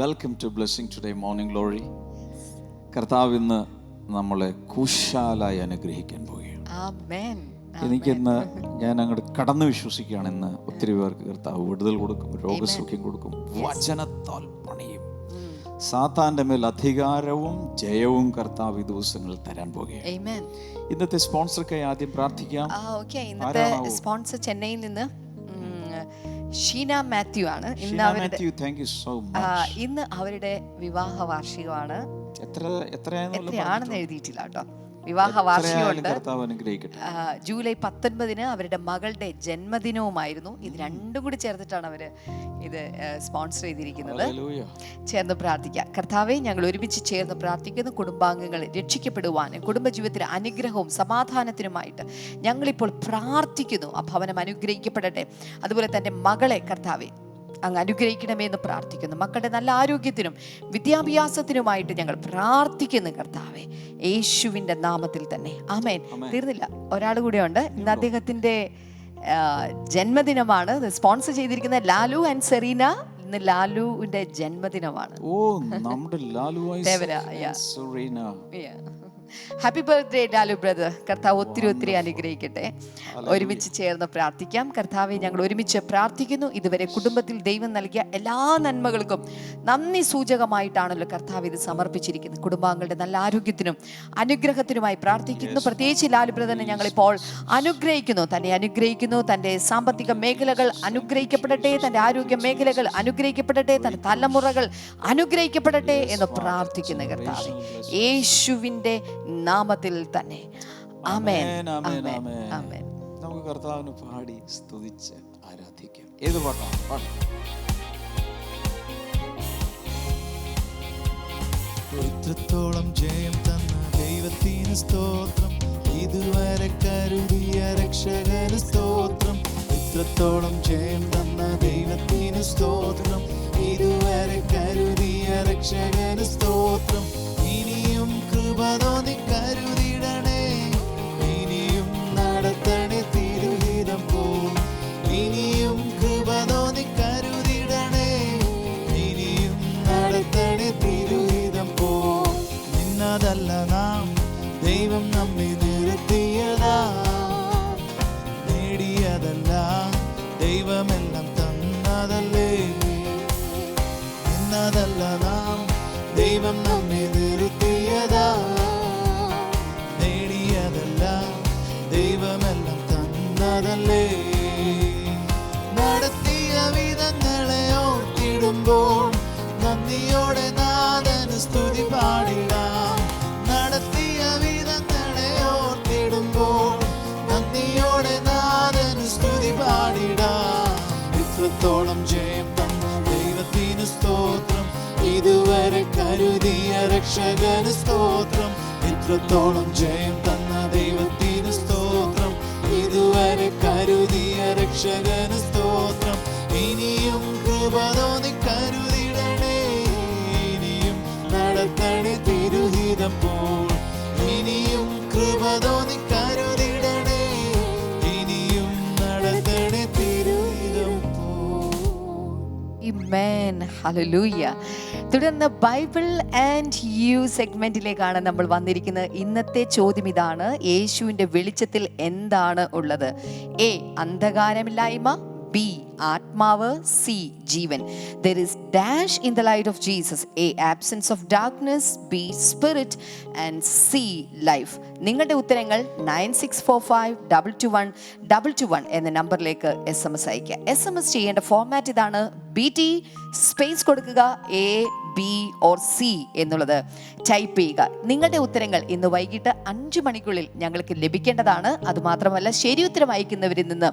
Welcome to blessing today morning glory. കർത്താവ് ഇന്ന് നമ്മളെ കുശാലായി അനുഗ്രഹിക്കാൻ പോവുകയാണ്. ആമേൻ. എനിക്കിന്ന് ഞാൻ അങ്ങോട്ട് കടന്നു വിശ്വസിക്കുകയാണ്, ഇന്ന് ഒത്തിരി പേർക്ക് കർത്താവ് വിടുതൽ കൊടുക്കും, രോഗസൗഖ്യം കൊടുക്കും, വചനത്താൽ പണിയും. സാത്താന്റെ മേൽ അധികാരവും ജയവും കർത്താവ് ഈ ദിവസങ്ങളിൽ തരാൻ പോവുകയാണ്. ഇന്നത്തെ സ്പോൺസർക്കായി ആദ്യം പ്രാർത്ഥിക്കാം. ഇന്നത്തെ സ്പോൺസർ ചെന്നൈയിൽ നിന്ന് ഷീന മാത്യു ആണ്. ഇന്ന് അവരുടെ വിവാഹ വാർഷികമാണ്. എത്രയാണെന്ന് എഴുതിയിട്ടില്ല കേട്ടോ. വിവാഹ വാർഷികമുണ്ട്. ജൂലൈ 19 അവരുടെ മകളുടെ ജന്മദിനവുമായിരുന്നു. ഇത് രണ്ടും കൂടി ചേർത്തിട്ടാണ് അവര് ഇത് സ്പോൺസർ ചെയ്തിരിക്കുന്നത്. ചേർന്ന് പ്രാർത്ഥിക്കാം. കർത്താവെ, ഞങ്ങൾ ഒരുമിച്ച് ചേർന്ന് പ്രാർത്ഥിക്കുന്നു. കുടുംബാംഗങ്ങൾ രക്ഷിക്കപ്പെടുവാനും കുടുംബജീവിതത്തിന് അനുഗ്രഹവും സമാധാനത്തിനുമായിട്ട് ഞങ്ങളിപ്പോൾ പ്രാർത്ഥിക്കുന്നു. ആ ഭവനം അനുഗ്രഹിക്കപ്പെടട്ടെ. അതുപോലെ തൻ്റെ മകളെ കർത്താവെ അങ്ങ് അനുഗ്രഹിക്കണമെന്ന് പ്രാർത്ഥിക്കുന്നു. മക്കളുടെ നല്ല ആരോഗ്യത്തിനും വിദ്യാഭ്യാസത്തിനുമായിട്ട് ഞങ്ങൾ പ്രാർത്ഥിക്കുന്നു കർത്താവെ, യേശുവിൻ്റെ നാമത്തിൽ തന്നെ. ആമേൻ. തീർന്നില്ല, ഒരാൾ കൂടെ ഉണ്ട്. ഇന്ന് അദ്ദേഹത്തിൻ്റെ ജന്മദിനമാണ്. സ്പോൺസർ ചെയ്തിരിക്കുന്ന ലാലു ആൻഡ് സെറീന. ഇന്ന് ലാലുവിന്റെ ജന്മദിനമാണ്. Happy birthday Lalu brother. കർത്താവ് ഒത്തിരി ഒത്തിരി അനുഗ്രഹിക്കട്ടെ. ഒരുമിച്ച് ചേർന്ന് പ്രാർത്ഥിക്കാം. കർത്താവെ, ഞങ്ങൾ ഒരുമിച്ച് പ്രാർത്ഥിക്കുന്നു. ഇതുവരെ കുടുംബത്തിൽ ദൈവം നൽകിയ എല്ലാ നന്മകൾക്കും നന്ദി സൂചകമായിട്ടാണല്ലോ കർത്താവ് ഇത് സമർപ്പിച്ചിരിക്കുന്നത്. കുടുംബാംഗങ്ങളുടെ നല്ല ആരോഗ്യത്തിനും അനുഗ്രഹത്തിനുമായി പ്രാർത്ഥിക്കുന്നു. പ്രത്യേകിച്ച് ലാലു ബ്രദറിനെ ഞങ്ങളിപ്പോൾ അനുഗ്രഹിക്കുന്നു. തന്നെ അനുഗ്രഹിക്കുന്നു. തൻ്റെ സാമ്പത്തിക മേഖലകൾ അനുഗ്രഹിക്കപ്പെടട്ടെ, തൻ്റെ ആരോഗ്യ മേഖലകൾ അനുഗ്രഹിക്കപ്പെടട്ടെ, തൻ്റെ തലമുറകൾ അനുഗ്രഹിക്കപ്പെടട്ടെ എന്ന് പ്രാർത്ഥിക്കുന്നു കർത്താവെ, യേശുവിൻ്റെ നാമത്തിൽ തന്നെ. ആമേൻ. ആമേൻ. നമുക്ക് കർത്താവിനെ പാടി സ്തുതിച്ച് ആരാധിക്കാം. ഏത് പാട്ടാണ്? ഇത്രത്തോളം ജയം തന്ന ദൈവത്തിന് സ്തോത്രം, ഇതുവരെ കരുതിയ രക്ഷകന് സ്തോത്രം. ഇത്രത്തോളം ജയം തന്ന ദൈവത്തിന് സ്തോത്രം, ഇതുവരെ കരുതിയ രക്ഷകന് സ്തോത്രം. ഇനിയും കൃപ തോന്നി കരുതിടണേ, ഇനിയും നടത്തണേ തിരുഹിതം പോ. ഇനിയും കൃപ തോന്നി കരുതിടണേ, ഇനിയും നടത്തണേ തിരുഹിതം പോ. നിന്നതല്ല നാം, ദൈവം നമ്മെ നിർത്തിയതാ, നേടിയതല്ല ദൈവമെല്ലാം തന്നതല്ലേ. നിന്നതല്ല നാം, ദൈവം നമ്മെ നിർത്തിയതാ, നേടിയതല്ല ദൈവമെല്ലാം തന്നതല്ലേ. നടത്തിയ വിധങ്ങളെ ഓർത്തിടുമ്പോൾ നന്ദിയോടെ നാഥന് സ്തുതി പാടിടാം. നടത്തിയ വിധങ്ങളെ ഓർത്തിടുമ്പോൾ നന്ദിയോടെ നാഥന് സ്തുതി പാടിടാം. ഇത്രത്തോളം ജയം തന്ന ദൈവത്തിന് സ്തോത്രം, ഇതുവരെ കരുതിയ രക്ഷകന് സ്തോത്രം. ഇത്രത്തോളം ജയം തന്ന ദൈവത്തിന് സ്തോത്രം, ഇതുവരെ കരുതിയ രക്ഷകന് സ്തോത്രം. ഇനിയും കൃപ തോന്നി കരുതിടണേ, ഇനിയും നടത്തണേ തിരുഹിതം പോൽ. ഇനിയും കൃപ തോന്നി കരുതിടണേ, ഇനിയും നടത്തണേ തിരുഹിതം പോൽ. ആമേൻ. ഹല്ലേലൂയ. തുടർന്ന് ബൈബിൾ ആൻഡ് യു സെഗ്മെന്റിലേക്കാണ് നമ്മൾ വന്നിരിക്കുന്നത്. ഇന്നത്തെ ചോദ്യം ഇതാണ്: യേശുവിൻ്റെ വെളിച്ചത്തിൽ എന്താണ് ഉള്ളത്? എ, അന്ധകാരമില്ലായ്മ, ബി, ആത്മാവ്, C, Jeevan. There is dash in the light of Jesus. A, absence of darkness, B, spirit, and C, life. നിങ്ങളുടെ ഉത്തരങ്ങൾ 9645221221 എന്ന നമ്പറിലേക്ക് SMS അയക്കുക. SMS ചെയ്യേണ്ട ഫോർമാറ്റ് ഇതാണ്: BT സ്പേസ് കൊടുക്കുക, A, B or C എന്നുള്ളത് ടൈപ്പ് ചെയ്യുക. നിങ്ങളുടെ ഉത്തരങ്ങൾ ഇന്ന് വൈകിട്ട് 5 മണിക്കുള്ളിൽ ഞങ്ങൾക്ക് ലഭിക്കേണ്ടതാണ്. അതുമാത്രമല്ല, ശരി ഉത്തരം അയക്കുന്നവരിൽ നിന്ന്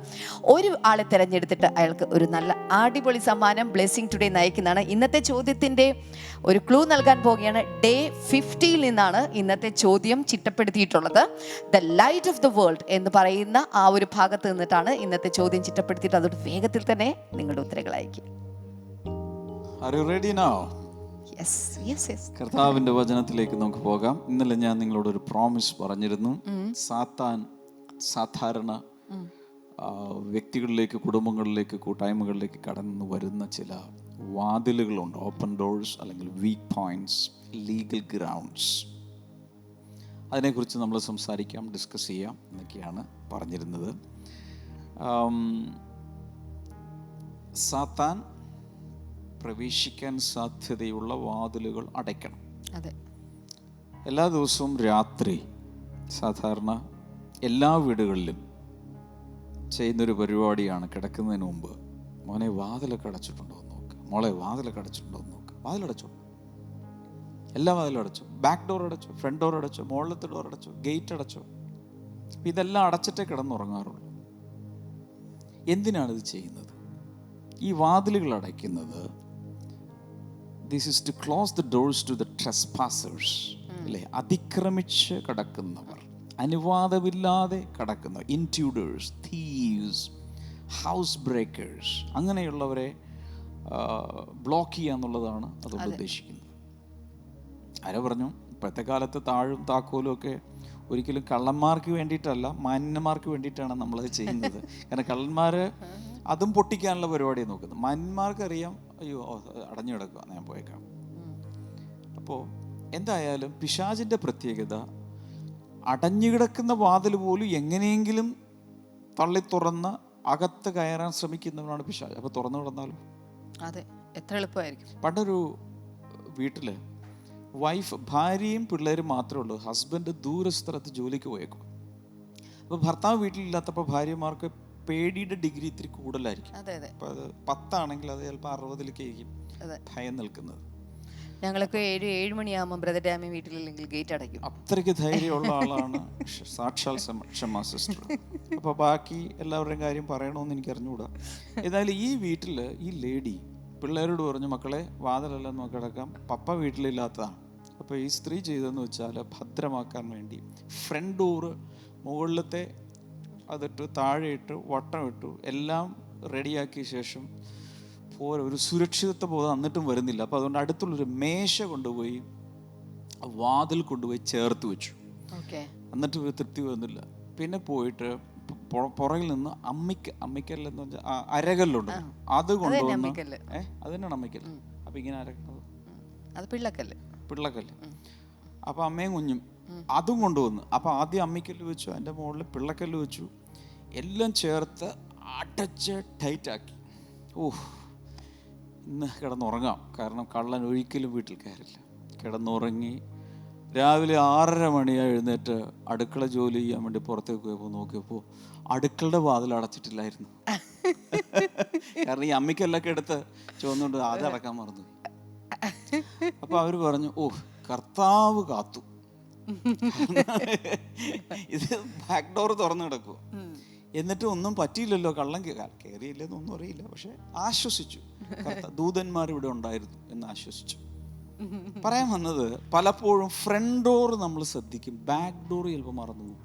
ഒരു ആളെ തിരഞ്ഞെടുത്തിട്ട് അയാൾക്ക് ഒരു നല്ല അടിപൊളി സമ്മാനം ബ്ലെസ്സിംഗ് ടുഡേ നയിക്കുന്നതാണ്. ഇന്നത്തെ ചോദ്യത്തിൻ്റെ ഒരു ക്ലൂ നൽകാൻ പോവുകയാണ്. ഡേ 50 നിന്നാണ് ഇന്നത്തെ ചോദ്യം ചിട്ടപ്പെടുത്തിയിട്ടുള്ളത്. The light of the world എന്ന് പറയുന്ന ആ ഒരു ഭാഗത്ത് നിന്നിട്ടാണ് ഇന്നത്തെ ചോദ്യം ചിട്ടപ്പെടുത്തിയിട്ട്. അതുകൊണ്ട് വേഗത്തിൽ തന്നെ നിങ്ങളുടെ ഉത്തരങ്ങൾ അയക്കുക. Are you ready now? Yes, yes, yes. കർത്താവിന്റെ വചനത്തിലേക്ക് നമുക്ക് പോകാം. ഇന്നലെ ഞാൻ നിങ്ങളോട് ഒരു പ്രോമിസ് പറഞ്ഞിരുന്നു. സാത്താൻ സാധാരണ വ്യക്തികളിലേക്ക്, കുടുംബങ്ങളിലേക്ക്, കൂട്ടായ്മകളിലേക്ക് കടന്നു വരുന്ന ചില വാതിലുകളുണ്ട്, ഓപ്പൺ ഡോഴ്സ് അല്ലെങ്കിൽ വീക്ക് പോയിന്റ്സ്, ലീഗൽ ഗ്രൗണ്ട്സ്. അതിനെക്കുറിച്ച് നമ്മൾ സംസാരിക്കാം, ഡിസ്കസ് ചെയ്യാം എന്നൊക്കെയാണ് പറഞ്ഞിരുന്നത്. സാത്താൻ പ്രവേശിക്കാൻ സാധ്യതയുള്ള വാതിലുകൾ അടയ്ക്കണം. അതെ. എല്ലാ ദിവസവും രാത്രി സാധാരണ എല്ലാ വീടുകളിലും ചെയ്യുന്നൊരു പരിപാടിയാണ്, കിടക്കുന്നതിന് മുമ്പ് മോനെ വാതിലൊക്കെ അടച്ചിട്ടുണ്ടോ എന്ന് നോക്കുക, മോളെ വാതിലൊക്കെ അടച്ചിട്ടുണ്ടോ എന്ന് നോക്കുക. വാതിലടച്ചോ, എല്ലാ വാതിലും അടച്ചു, ബാക്ക് ഡോർ അടച്ചു, ഫ്രണ്ട് ഡോർ അടച്ചു, മുകളിലത്തെ ഡോർ അടച്ചു, ഗേറ്റ് അടച്ചു. ഇതെല്ലാം അടച്ചിട്ടേ കിടന്നുറങ്ങാറുള്ളൂ. എന്തിനാണിത് ചെയ്യുന്നത്? ഈ വാതിലുകൾ അടയ്ക്കുന്നത് this is to close the doors to the trespassers, അല്ലേ? അതിക്രമിച്ച് കടക്കുന്നവർ, അനുവാദമില്ലാതെ കടക്കുന്നവർ, ഇൻട്രൂഡേഴ്സ്, തീവ്സ്, ഹൗസ് ബ്രേക്കേഴ്സ്, അങ്ങനെയുള്ളവരെ ബ്ലോക്ക് ചെയ്യുക എന്നുള്ളതാണ് അതുകൊണ്ട് ഉദ്ദേശിക്കുന്നത്. ആരോ പറഞ്ഞു, ഇപ്പോഴത്തെ കാലത്ത് താഴും താക്കോലും ഒക്കെ ഒരിക്കലും കള്ളന്മാർക്ക് വേണ്ടിയിട്ടല്ല, മാന്യന്മാർക്ക് വേണ്ടിയിട്ടാണ് നമ്മളത് ചെയ്യുന്നത്. കാരണം കള്ളന്മാർ അതും പൊട്ടിക്കാനുള്ള പരിപാടിയാണ് നോക്കുന്നത്. മാന്യന്മാർക്കറിയാം, അയ്യോ അടഞ്ഞു കിടക്കുക, ഞാൻ പോയേക്കാം. അപ്പോൾ എന്തായാലും പിശാചിൻ്റെ പ്രത്യേകത, അടഞ്ഞു കിടക്കുന്ന വാതിൽ പോലും എങ്ങനെയെങ്കിലും തള്ളി തുറന്ന് അകത്ത് കയറാൻ ശ്രമിക്കുന്നവനാണ് പിശാച്. അപ്പോൾ തുറന്നു കിടന്നാലും അതെ, എത്ര എളുപ്പമായിരിക്കും. പണ്ടൊരു വീട്ടിൽ വൈഫ്, ഭാര്യയും പിള്ളേരും മാത്രമേ ഉള്ളൂ. ഹസ്ബൻഡ് ദൂരസ്ഥലത്ത് ജോലിക്ക് പോയേക്കും. അപ്പോൾ ഭർത്താവ് വീട്ടിലില്ലാത്തപ്പോൾ ഭാര്യമാർക്ക് പേടിയുടെ ഡിഗ്രി ഇത്തിരി കൂടുതലായിരിക്കും. അപ്പോൾ അത് 10 ആണെങ്കിൽ അത് ചിലപ്പോൾ 60-ലേക്ക് ആയിരിക്കും ഭയം നിൽക്കുന്നത്. ഞങ്ങളൊക്കെ 7 മണിയാകുമ്പോൾ ബ്രദർ ഡാമി വീട്ടിലില്ലെങ്കിൽ ഗേറ്റ് അടയ്ക്കും. അത്രയ്ക്ക് ധൈര്യമുള്ള ആളാണ് സാക്ഷാൽ ക്ഷമ സിസ്റ്റർ. അപ്പോൾ ബാക്കി എല്ലാവരുടെയും കാര്യം പറയണമെന്ന് എനിക്ക് അറിഞ്ഞുകൂടാ. ഏതായാലും ഈ വീട്ടിൽ ഈ ലേഡി പിള്ളേരോട് പറഞ്ഞു, മക്കളെ വാതിലെല്ലാം നോക്കി കിടക്കാം, പപ്പ വീട്ടിലില്ലാത്തതാണ്. അപ്പോൾ ഈ സ്ത്രീ ചെയ്തതെന്ന് വെച്ചാൽ ഭദ്രമാക്കാൻ വേണ്ടി ഫ്രണ്ട് ഡോറ് മുകളിലത്തെ അതിട്ട് താഴെ ഇട്ട് വട്ടം ഇട്ടു, എല്ലാം റെഡിയാക്കിയ ശേഷം പോരെ, ഒരു സുരക്ഷിതത്വ ബോധം എന്നിട്ടും വരുന്നില്ല. അപ്പോൾ അതുകൊണ്ട് അടുത്തുള്ളൊരു മേശ കൊണ്ടുപോയി വാതിൽ കൊണ്ടുപോയി ചേർത്ത് വെച്ചു. എന്നിട്ട് തൃപ്തി വരുന്നില്ല. പിന്നെ പോയിട്ട് പുറകിൽ നിന്ന് അമ്മിക്കല്ലെന്ന് വെച്ചാൽ അരകല്ലുണ്ട്, അത് കൊണ്ടുവന്ന് അത് തന്നെയാണ് അമ്മിക്കല്ല്. അപ്പം ഇങ്ങനെ അരക്കുന്നത് പിള്ളക്കല്ല്. അപ്പം അമ്മയും കുഞ്ഞും അതും കൊണ്ടുവന്ന്. അപ്പം ആദ്യം അമ്മിക്കല്ല് വെച്ചു, അതിൻ്റെ മുകളിൽ പിള്ളക്കല്ല് വെച്ചു, എല്ലാം ചേർത്ത് അടച്ച് ടൈറ്റാക്കി. ഇന്ന് കിടന്നുറങ്ങാം, കാരണം കള്ളൻ ഒരിക്കലും വീട്ടിൽ കയറില്ല. കിടന്നുറങ്ങി രാവിലെ 6:30 മണിയായി എഴുന്നേറ്റ് അടുക്കള ജോലി ചെയ്യാൻ വേണ്ടി പുറത്തേക്ക് പോയപ്പോൾ നോക്കിയപ്പോൾ അടുക്കളയുടെ വാതിൽ അടച്ചിട്ടില്ലായിരുന്നു. കാരണം ഈ അമ്മിക്കല്ലൊക്കെ എടുത്ത് ചുവന്നുകൊണ്ട് അത് അടക്കാൻ മറന്നു. അപ്പൊ അവര് പറഞ്ഞു, കർത്താവ് കാത്തു, ഇത് ബാക്ക് ഡോർ തുറന്നു കിടക്കുക. എന്നിട്ട് ഒന്നും പറ്റിയില്ലല്ലോ, കള്ളം കയറിയില്ലെന്നൊന്നും അറിയില്ല. പക്ഷെ ആശ്വസിച്ചു, ദൂതന്മാർ ഇവിടെ ഉണ്ടായിരുന്നു എന്ന് ആശ്വസിച്ചു. പറയാൻ വന്നത്, പലപ്പോഴും ഫ്രണ്ട് ഡോർ നമ്മൾ ശ്രദ്ധിക്കും, ബാക്ക് ഡോർ ചിലപ്പോൾ മറന്നു പോകും.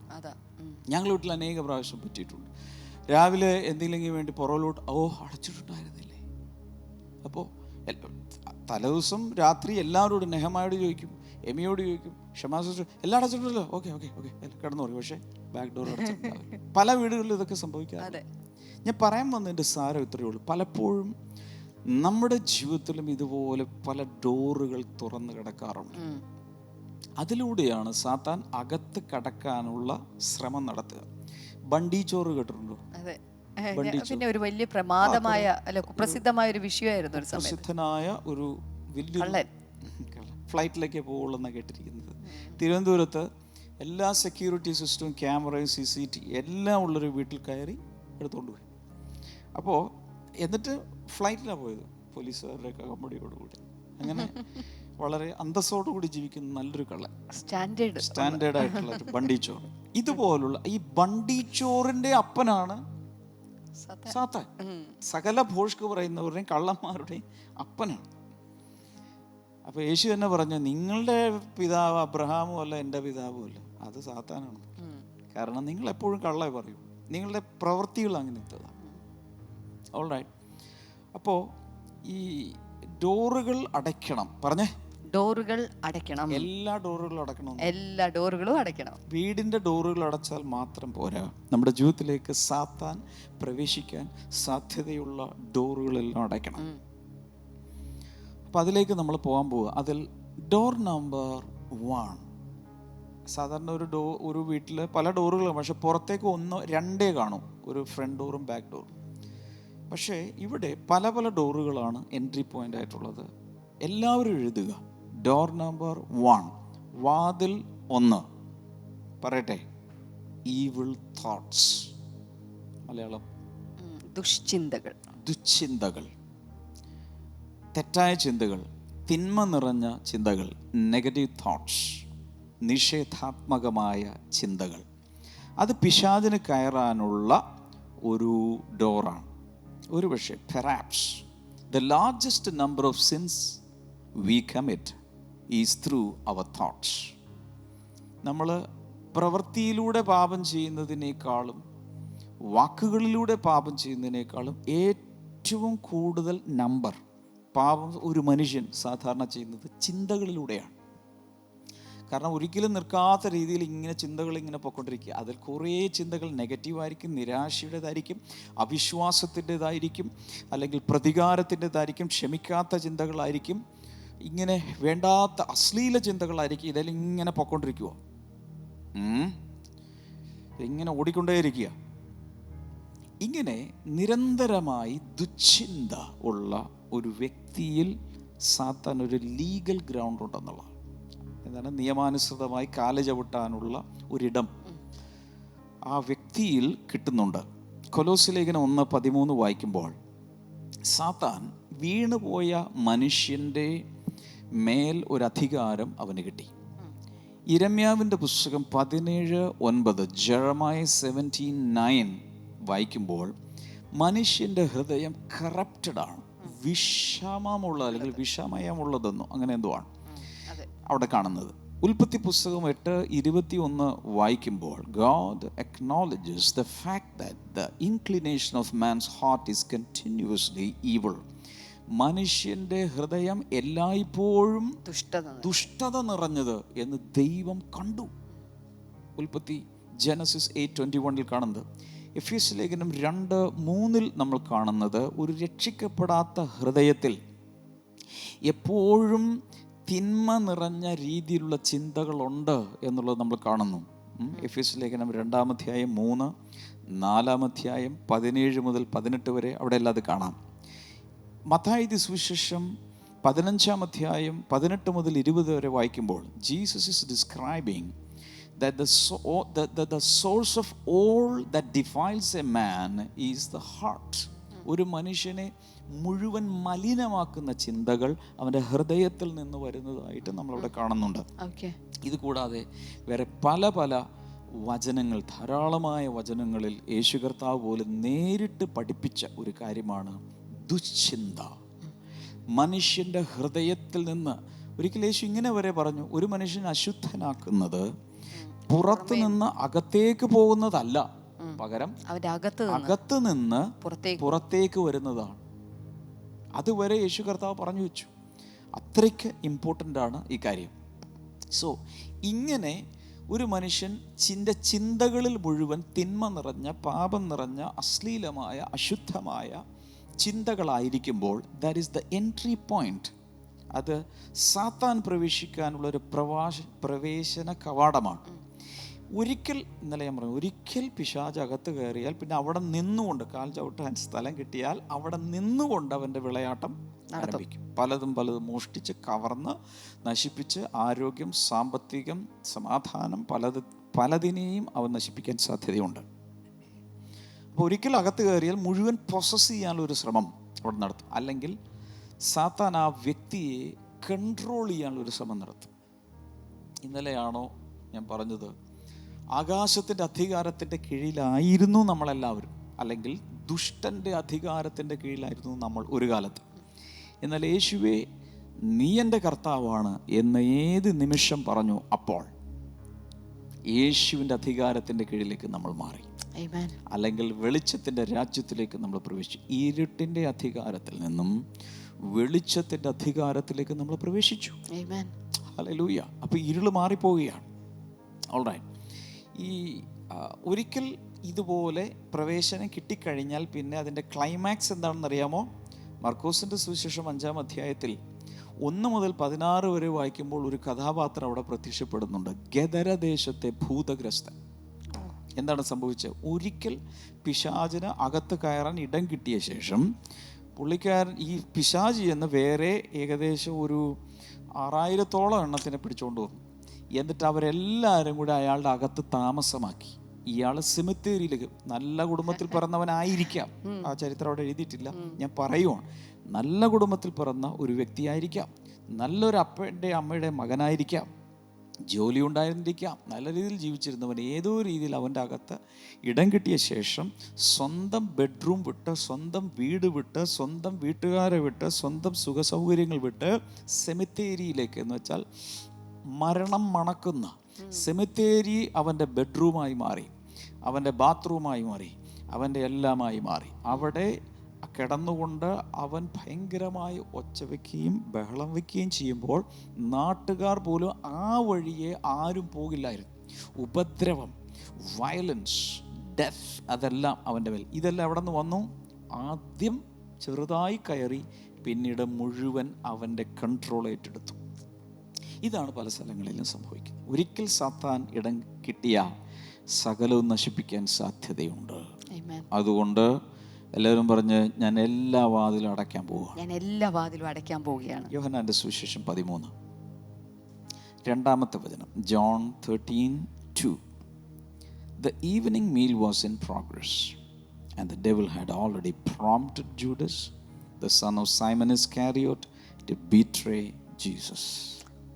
ഞങ്ങൾ വീട്ടിൽ അനേക പ്രാവശ്യം പറ്റിയിട്ടുണ്ട്. രാവിലെ എന്തെങ്കിലും വേണ്ടി പുറകിലോട്ട് അടച്ചിട്ടുണ്ടായിരുന്നില്ലേ. അപ്പോൾ തലേദിവസം രാത്രി എല്ലാവരോടും, നെഹമായോട് ചോദിക്കും, എമിയോട് ചോദിക്കും, ക്ഷമാ സിസ്റ്റർ എല്ലാം അടച്ചിട്ടുണ്ടല്ലോ, ഓക്കെ കിടന്നു പറയും. പക്ഷേ ബാക്ക് ഡോർ അടച്ചിട്ടുണ്ടാവില്ല. പല വീടുകളിലും ഇതൊക്കെ സംഭവിക്കാറുണ്ട്. ഞാൻ പറയാൻ വന്നതിൻ്റെ സാരം ഇത്രയേ ഉള്ളൂ. പലപ്പോഴും നമ്മുടെ ജീവിതത്തിലും ഇതുപോലെ പല ഡോറുകൾ തുറന്നു കിടക്കാറുണ്ട്. അതിലൂടെയാണ് സാത്താൻ അകത്ത് കടക്കാനുള്ള ശ്രമം നടത്തുക. ബണ്ടി ചോറ് കേട്ടിട്ടുണ്ടോ? പിന്നെ ഒരു വലിയ പ്രമാദമായ, അല്ല കുപ്രസിദ്ധമായ ഒരു വിഷയമായിരുന്നു. പ്രസിദ്ധനായ ഒരു വലിയ ഫ്ലൈറ്റിലേക്ക് പോകുള്ളെന്നാണ് കേട്ടിരിക്കുന്നത്. തിരുവനന്തപുരത്ത് എല്ലാ സെക്യൂരിറ്റി സിസ്റ്റവും, ക്യാമറയും, CCTV എല്ലാം ഉള്ളൊരു വീട്ടിൽ കയറി എടുത്തുകൊണ്ട് പോയി. അപ്പോൾ എന്നിട്ട് ഫ്ലൈറ്റിലാണ് പോയത്, പോലീസുകാരുടെ കമ്പടിയോടുകൂടി. അങ്ങനെ വളരെ അന്തസ്സോടുകൂടി ജീവിക്കുന്ന നല്ലൊരു കള്ളൻ, സ്റ്റാൻഡേർഡ് ആയിട്ടുള്ള ഒരു ബണ്ടിച്ചോറ്. ഇതുപോലുള്ള ഈ ബണ്ടിച്ചോറിന്റെ അപ്പനാണ് സാത്താൻ. സകല ഭോഷ്ക് പറയുന്നവരുടെയും കള്ളന്മാരുടെയും അപ്പനാണ്. അപ്പൊ യേശു തന്നെ പറഞ്ഞു, നിങ്ങളുടെ പിതാവ് അബ്രഹാമും അല്ല, എൻ്റെ പിതാവും അല്ല, അത് സാത്താനാണ്. കാരണം നിങ്ങൾ എപ്പോഴും കള്ളേ പറയൂ, നിങ്ങളുടെ പ്രവൃത്തികൾ അങ്ങനത്തതാണ്. ഓൾറൈറ്റ്. അപ്പോൾ ഈ ഡോറുകൾ അടയ്ക്കണം. പറഞ്ഞേ, ഡോറുകൾ അടയ്ക്കണം. എല്ലാ ഡോറുകളും അടയ്ക്കണം. എല്ലാ ഡോറുകളും അടയ്ക്കണം. വീടിന്റെ ഡോറുകൾ അടച്ചാൽ മാത്രം പോരാ, നമ്മുടെ ജീവിതത്തിലേക്ക് സാത്താൻ പ്രവേശിക്കാൻ സാധ്യതയുള്ള ഡോറുകളെല്ലാം അടയ്ക്കണം. അപ്പം അതിലേക്ക് നമ്മൾ പോകാൻ പോവുക. അതിൽ ഡോർ നമ്പർ 1, സാധാരണ ഒരു വീട്ടിൽ പല ഡോറുകളും, പക്ഷെ പുറത്തേക്ക് 1 2 കാണും, ഒരു ഫ്രണ്ട് ഡോറും ബാക്ക് ഡോറും. പക്ഷേ ഇവിടെ പല പല ഡോറുകളാണ് എൻട്രി പോയിന്റ് ആയിട്ടുള്ളത്. എല്ലാവരും എഴുതുക ഡോർ നമ്പർ 1, വാതിൽ 1. പറയട്ടെ, ഈവിൾ തോട്ട്സ്. മലയാളം ദുഷ്ചിന്തകൾ, ദുശ്ചിന്തകൾ, തെറ്റായ ചിന്തകൾ, തിന്മ നിറഞ്ഞ ചിന്തകൾ, നെഗറ്റീവ് തോട്ട്സ്, നിഷേധാത്മകമായ ചിന്തകൾ. അത് പിശാചിന് കയറാനുള്ള ഒരു ഡോറാണ്. ഒരു പക്ഷേ perhaps the largest number of sins we commit is through our thoughts. നമ്മൾ പ്രവൃത്തിയിലൂടെ പാപം ചെയ്യുന്നതിനേക്കാളും വാക്കുകളിലൂടെ പാപം ചെയ്യുന്നതിനേക്കാളും ഏറ്റവും കൂടുതൽ നമ്പർ പാപം ഒരു മനുഷ്യൻ സാധാരണ ചെയ്യുന്നത് ചിന്തകളിലൂടെയാണ്. കാരണം ഒരിക്കലും നിൽക്കാത്ത രീതിയിൽ ഇങ്ങനെ ചിന്തകൾ ഇങ്ങനെ പൊയ്ക്കൊണ്ടിരിക്കുക. അതിൽ കുറേ ചിന്തകൾ നെഗറ്റീവായിരിക്കും, നിരാശയുടേതായിരിക്കും, അവിശ്വാസത്തിൻ്റെതായിരിക്കും, അല്ലെങ്കിൽ പ്രതികാരത്തിൻ്റെതായിരിക്കും, ക്ഷമിക്കാത്ത ചിന്തകളായിരിക്കും, ഇങ്ങനെ വേണ്ടാത്ത അശ്ലീല ചിന്തകളായിരിക്കും. ഇതെല്ലാം ഇങ്ങനെ പൊയ്ക്കൊണ്ടിരിക്കുക, ഇങ്ങനെ ഓടിക്കൊണ്ടേയിരിക്കുക. ഇങ്ങനെ നിരന്തരമായി ദുശ്ചിന്ത ഉള്ള ഒരു വ്യക്തിയിൽ സാത്താൻ ഒരു ലീഗൽ ഗ്രൗണ്ട് ഉണ്ടെന്നുള്ള, എന്താണ്, നിയമാനുസൃതമായി കാല് ചവിട്ടാനുള്ള ഒരിടം ആ വ്യക്തിയിൽ കിട്ടുന്നുണ്ട്. കൊലോസ്യ ലേഖനം 1:13 വായിക്കുമ്പോൾ സാത്താൻ വീണുപോയ മനുഷ്യൻ്റെ മേൽ ഒരു അധികാരം അവന് കിട്ടി. യിരെമ്യാവിൻ്റെ പുസ്തകം 17:9, ജെറമയ 17:9 വായിക്കുമ്പോൾ മനുഷ്യൻ്റെ ഹൃദയം കറപ്റ്റഡാണ്, വിഷമമുള്ള അല്ലെങ്കിൽ വിഷമയമുള്ളതെന്നോ അങ്ങനെ എന്തോ ആണ് അവിടെ കാണുന്നത്. ഉൽപ്പത്തി പുസ്തകം 8:21 വായിക്കുമ്പോൾ God acknowledges the fact that the inclination of man's heart is continuously evil. മനുഷ്യൻ്റെ ഹൃദയം എല്ലായ്പ്പോഴും ദുഷ്ടത നിറഞ്ഞത് എന്ന് ദൈവം കണ്ടു. ഉൽപ്പത്തി ജനസിസ് 8:21 കാണുന്നത്. എഫേസ്യ ലേഖനം 2:3 നമ്മൾ കാണുന്നത് ഒരു രക്ഷിക്കപ്പെടാത്ത ഹൃദയത്തിൽ എപ്പോഴും തിന്മ നിറഞ്ഞ രീതിയിലുള്ള ചിന്തകളുണ്ട് എന്നുള്ളത് നമ്മൾ കാണുന്നു. എഫേസ്യ ലേഖനം 2-ാം അധ്യായം 3, 4-ാം അധ്യായം 17 മുതൽ 18 വരെ അവിടെ എല്ലാം അത് കാണാം. മത്തായി സുവിശേഷം 15-ാം അധ്യായം 18 മുതൽ 20 വരെ വായിക്കുമ്പോൾ Jesus is describing that the source of all that defiles a man is the heart. ഒരു മനുഷ്യനെ മുഴുവൻ മലിനമാക്കുന്ന ചിന്തകൾ അവൻ്റെ ഹൃദയത്തിൽ നിന്ന് വരുന്നതായിട്ട് നമ്മളവിടെ കാണുന്നുണ്ട്. ഇത് കൂടാതെ വേറെ പല പല വചനങ്ങൾ, ധാരാളമായ വചനങ്ങളിൽ യേശു കർത്താവ് പോലും നേരിട്ട് പഠിപ്പിച്ച ഒരു കാര്യമാണ് ദുശ്ചിന്ത. മനുഷ്യൻ്റെ ഹൃദയത്തിൽ നിന്ന് ഒരിക്കൽ യേശു ഇങ്ങനെ വരെ പറഞ്ഞു, ഒരു മനുഷ്യൻ അശുദ്ധനാക്കുന്നത് പുറത്തു നിന്ന് അകത്തേക്ക് പോകുന്നതല്ല, പകരം അകത്ത് നിന്ന് പുറത്തേക്ക് വരുന്നതാണ്. അതുവരെ യേശു കർത്താവ് പറഞ്ഞു വെച്ചു. അത്രയ്ക്ക് ഇമ്പോർട്ടൻ്റ് ആണ് ഈ കാര്യം. സോ ഇങ്ങനെ ഒരു മനുഷ്യൻ ചിന്തകളിൽ മുഴുവൻ തിന്മ നിറഞ്ഞ, പാപം നിറഞ്ഞ, അശ്ലീലമായ, അശുദ്ധമായ ചിന്തകളായിരിക്കുമ്പോൾ that is the entry point. അത് സാത്താൻ പ്രവേശിക്കാനുള്ളൊരു പ്രവേശന കവാടമാണ്. ഒരിക്കൽ, ഇന്നലെ ഞാൻ പറഞ്ഞു, ഒരിക്കൽ പിശാച് അകത്ത് കയറിയാൽ പിന്നെ അവിടെ നിന്നുകൊണ്ട്, കാൽ ചവിട്ടാൻ സ്ഥലം കിട്ടിയാൽ അവിടെ നിന്നുകൊണ്ട് അവൻ്റെ വിളയാട്ടം ആരംഭിക്കും. പലതും മോഷ്ടിച്ച് കവർന്ന് നശിപ്പിച്ച് ആരോഗ്യം, സാമ്പത്തികം, സമാധാനം, പലതിനെയും അവൻ നശിപ്പിക്കാൻ സാധ്യതയുണ്ട്. അപ്പോൾ ഒരിക്കൽ അകത്ത് കയറിയാൽ മുഴുവൻ പ്രൊസസ് ചെയ്യാനുള്ളൊരു ശ്രമം അവിടെ നടത്തും. അല്ലെങ്കിൽ സാത്താൻ ആ വ്യക്തിയെ കൺട്രോൾ ചെയ്യാനുള്ളൊരു ശ്രമം നടത്തും. ഇന്നലെയാണോ ഞാൻ പറഞ്ഞത്, ആകാശത്തിൻ്റെ അധികാരത്തിൻ്റെ കീഴിലായിരുന്നു നമ്മളെല്ലാവരും, അല്ലെങ്കിൽ ദുഷ്ടൻ്റെ അധികാരത്തിൻ്റെ കീഴിലായിരുന്നു നമ്മൾ ഒരു കാലത്ത്. എന്നാൽ യേശുവേ നീ എൻ്റെ കർത്താവാണ് എന്ന് ഏത് നിമിഷം പറഞ്ഞു, അപ്പോൾ യേശുവിൻ്റെ അധികാരത്തിൻ്റെ കീഴിലേക്ക് നമ്മൾ മാറി. അല്ലെങ്കിൽ വെളിച്ചത്തിൻ്റെ രാജ്യത്തിലേക്ക് നമ്മൾ പ്രവേശിച്ചു. ഇരുട്ടിൻ്റെ അധികാരത്തിൽ നിന്നും വെളിച്ചത്തിൻ്റെ അധികാരത്തിലേക്ക് നമ്മൾ പ്രവേശിച്ചു. ഹല്ലേലൂയ. അപ്പോൾ ഇരുള് മാറിപ്പോവുകയാണ്. ഓൾറൈറ്റ്. ഈ ഒരിക്കൽ ഇതുപോലെ പ്രവേശനം കിട്ടിക്കഴിഞ്ഞാൽ പിന്നെ അതിൻ്റെ ക്ലൈമാക്സ് എന്താണെന്ന് അറിയാമോ? മർക്കോസിൻ്റെ സുവിശേഷം 5-ാം അധ്യായത്തിൽ 1 മുതൽ 16 വരെ വായിക്കുമ്പോൾ ഒരു കഥാപാത്രം അവിടെ പ്രത്യക്ഷപ്പെടുന്നുണ്ട്. ഗദരദേശത്തെ ഭൂതഗ്രസ്തൻ. എന്താണ് സംഭവിച്ചത്? ഒരിക്കൽ പിശാചിന് അകത്ത് കയറാൻ ഇടം കിട്ടിയ ശേഷം പുള്ളിക്കാരൻ ഈ പിശാചി എന്ന് വേറെ ഏകദേശം ഒരു 6000-ഓളം എണ്ണത്തിനെ പിടിച്ചുകൊണ്ട് വന്നു. എന്നിട്ട് അവരെല്ലാവരും കൂടി അയാളുടെ അകത്ത് താമസമാക്കി. ഇയാൾ സെമിത്തേരിയിലേക്ക്, നല്ല കുടുംബത്തിൽ പിറന്നവനായിരിക്കാം, ആ ചരിത്രം അവിടെ എഴുതിയിട്ടില്ല, ഞാൻ പറയുവാണ്, നല്ല കുടുംബത്തിൽ പിറന്ന ഒരു വ്യക്തിയായിരിക്കാം, നല്ലൊരു അപ്പൻ്റെ അമ്മയുടെ മകനായിരിക്കാം, ജോലി ഉണ്ടായിരുന്നിരിക്കാം, നല്ല രീതിയിൽ ജീവിച്ചിരുന്നവൻ. ഏതോ രീതിയിൽ അവൻ്റെ അകത്ത് ഇടം കിട്ടിയ ശേഷം സ്വന്തം ബെഡ്റൂം വിട്ട്, സ്വന്തം വീട് വിട്ട്, സ്വന്തം വീട്ടുകാരെ വിട്ട്, സ്വന്തം സുഖസൗകര്യങ്ങൾ വിട്ട് സെമിത്തേരിയിലേക്ക്, എന്ന് വെച്ചാൽ മരണം മണക്കുന്ന സെമിത്തേരി അവൻ്റെ ബെഡ്റൂമായി മാറി, അവൻ്റെ ബാത്റൂമായി മാറി, അവൻ്റെ എല്ലാമായി മാറി. അവിടെ കിടന്നുകൊണ്ട് അവൻ ഭയങ്കരമായി ഒച്ച വയ്ക്കുകയും ബഹളം വയ്ക്കുകയും ചെയ്യുമ്പോൾ നാട്ടുകാർ പോലും ആ വഴിയെ ആരും പോകില്ലായിരുന്നു. ഉപദ്രവം, വയലൻസ്, ഡെത്ത്, അതെല്ലാം അവൻ്റെ മേൽ. ഇതെല്ലാം എവിടെ നിന്ന് വന്നു? ആദ്യം ചെറുതായി കയറി, പിന്നീട് മുഴുവൻ അവൻ്റെ കൺട്രോൾ ഏറ്റെടുത്തു. ഇതാണ് പല സ്ഥലങ്ങളിലും സംഭവിക്കുന്നത്. ഒരിക്കൽ സാത്താൻ ഇടം കിട്ടിയ സകലവും നശിപ്പിക്കാൻ സാധ്യതയുണ്ട്. അതുകൊണ്ട് എല്ലാവരും പറഞ്ഞ്, ഞാൻ എല്ലാ വാതിലും അടയ്ക്കാൻ പോവുകയാണ്. ഞാൻ എല്ലാ വാതിലും അടയ്ക്കാൻ പോവുകയാണ്. യോഹന്നാന്റെ സുവിശേഷം 13 2-ാമത്തെ വചനം. John 13:2. The evening meal was in progress and the devil had already prompted Judas, the son of Simon Iscariot, to betray Jesus.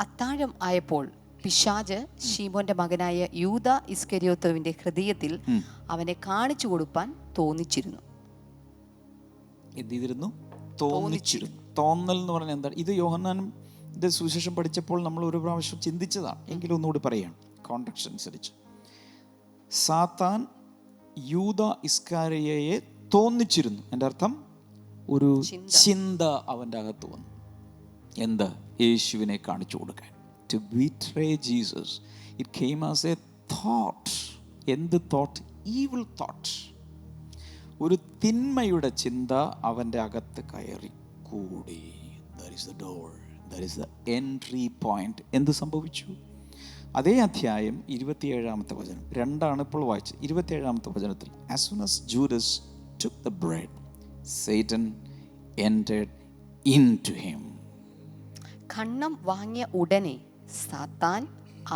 അത്താഴം ആയപ്പോൾ പിശാച് ശീമോന്റെ മകനായ യൂദ ഇസ്കരിയോത്തോവിന്റെ ഹൃദയത്തിൽ അവനെ കാണിച്ചു കൊടുപ്പാൻ തോന്നിച്ചിരുന്നു. എന്ത് ചെയ്തിരുന്നു? തോന്നിച്ചിരുന്നു. തോന്നൽ എന്ന് പറഞ്ഞാൽ എന്താണ്? ഇത് യോഹന്നാന്റെ സുവിശേഷം പഠിച്ചപ്പോൾ നമ്മൾ ഒരു പ്രാവശ്യം ചിന്തിച്ചതാണ്, എങ്കിലും ഒന്നുകൂടി പറയുകയാണ് കോണ്ടെക്സ്റ്റ് അനുസരിച്ച്. സാത്താൻ യൂദ ഇസ്കാരിയയെ തോന്നിച്ചിരുന്നു. എൻ്റെ അർത്ഥം ഒരു ചിന്ത അവൻ്റെ അകത്ത് വന്നു. എന്ത്? യേശുവിനെ കാണിച്ചു കൊടുക്കാൻ. To betray Jesus. It came as a thought. എന്ത് thought? Evil thought. ഒരു തിന്മയുടെ ചിന്ത അവൻ്റെ അകത്ത് കയറി കൂടി. That is the door. That is the entry point. എന്ത് സംഭവിച്ചു? അതേ അധ്യായം 27-ാമത്തെ വചനം. 2 ഇപ്പോൾ വായിച്ചത്. 27-ാമത്തെ വചനത്തിൽ, as soon as Judas took the bread, Satan entered into him. കണ്ണം വാങ്ങിയ ഉടനെ സാത്താൻ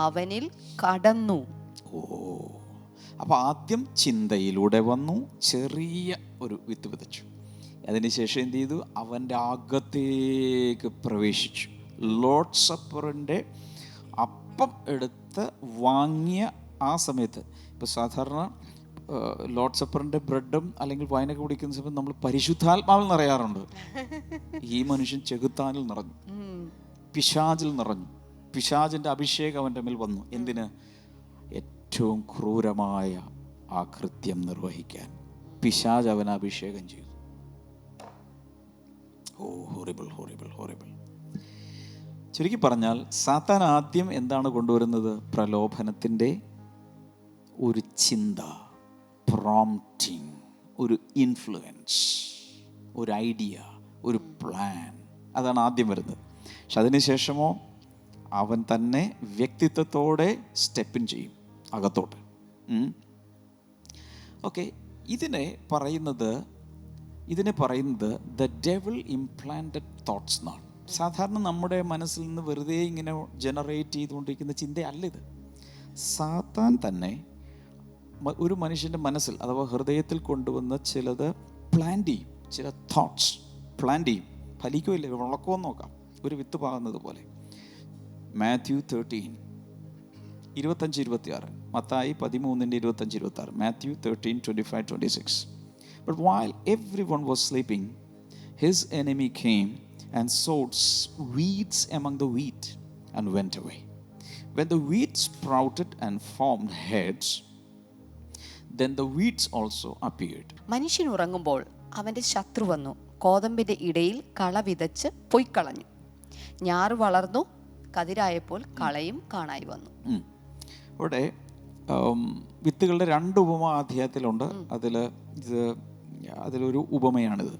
അവനിൽ കടന്നു. അപ്പൊ ആദ്യം ചിന്തയിലൂടെ വന്നു, ചെറിയ ഒരു വിത്ത് വിതച്ചു. അതിനുശേഷം എന്ത് ചെയ്തു? അവൻ്റെ അകത്തേക്ക് പ്രവേശിച്ചു. ലോർഡ് സപ്പറിൻ്റെ അപ്പം എടുത്ത് വാങ്ങിയ ആ സമയത്ത്, ഇപ്പോൾ സാധാരണ ലോർഡ് സപ്പറിൻ്റെ ബ്രെഡും അല്ലെങ്കിൽ വൈനൊക്കെ കുടിക്കുന്ന സമയത്ത് നമ്മൾ പരിശുദ്ധാത്മാവിൽ നിറയാറുണ്ട്. ഈ മനുഷ്യൻ ചെകുത്താനിൽ നിറഞ്ഞു, പിശാചിൽ നിറഞ്ഞു. പിശാചിൻ്റെ അഭിഷേകം അവൻ്റെ മേൽ വന്നു. എന്തിന്? ഏറ്റവും ക്രൂരമായ ആ കൃത്യം നിർവഹിക്കാൻ പിശാച് അവനെ അഭിഷേകം ചെയ്തു. Horrible, horrible, horrible. ചുരുക്കി പറഞ്ഞാൽ സാത്താൻ ആദ്യം എന്താണ് കൊണ്ടുവരുന്നത്? പ്രലോഭനത്തിൻ്റെ ഒരു ചിന്ത, പ്രോംപ്റ്റിംഗ്, ഒരു ഇൻഫ്ലുവൻസ്, ഒരു ഐഡിയ, ഒരു പ്ലാൻ. അതാണ് ആദ്യം വരുന്നത്. പക്ഷെ അതിനുശേഷമോ അവൻ തന്നെ വ്യക്തിത്വത്തോടെ സ്റ്റെപ്പിൻ ചെയ്യും അകത്തോട്ട്. ഓക്കെ, ഇതിനെ പറയുന്നത് ദ ഡെവിൾ ഇംപ്ലാന്റഡ് തോട്ട്സ് എന്നാണ്. സാധാരണ നമ്മുടെ മനസ്സിൽ നിന്ന് വെറുതെ ഇങ്ങനെ ജനറേറ്റ് ചെയ്തുകൊണ്ടിരിക്കുന്ന ചിന്തയല്ല ഇത്. സാത്താൻ തന്നെ ഒരു മനുഷ്യൻ്റെ മനസ്സിൽ അഥവാ ഹൃദയത്തിൽ കൊണ്ടുവന്ന ചിലത് പ്ലാൻ ചെയ്യും, ചില തോട്ട്സ് പ്ലാൻ ചെയ്യും. ഫലിക്കുമില്ല, വളക്കുമെന്ന് നോക്കാം, ഒരു വിത്ത് പാകുന്നത് പോലെ. Mathew 13:25-26, Mathai 13:25-26, Mathew 13:25-26. But while everyone was sleeping, his enemy came and sowed weeds among the wheat and went away. When the wheat sprouted and formed heads, then the weeds also appeared. മനുഷ്യൻ ഉറങ്ങുമ്പോൾ അവന്റെ ശത്രു വന്നു കോതമ്പിന്റെ ഇടയിൽ കള വിതച്ച് പൊയ്ക്കളഞ്ഞു. ഞാറ് വളർന്നു, കതിരായപ്പോൾ കളയും കാണായി വന്നു. ഇവിടെ വിത്തുകളുടെ 2 ഉപമ അധ്യായത്തിലുണ്ട്. അതിലൊരു ഉപമയാണിത്.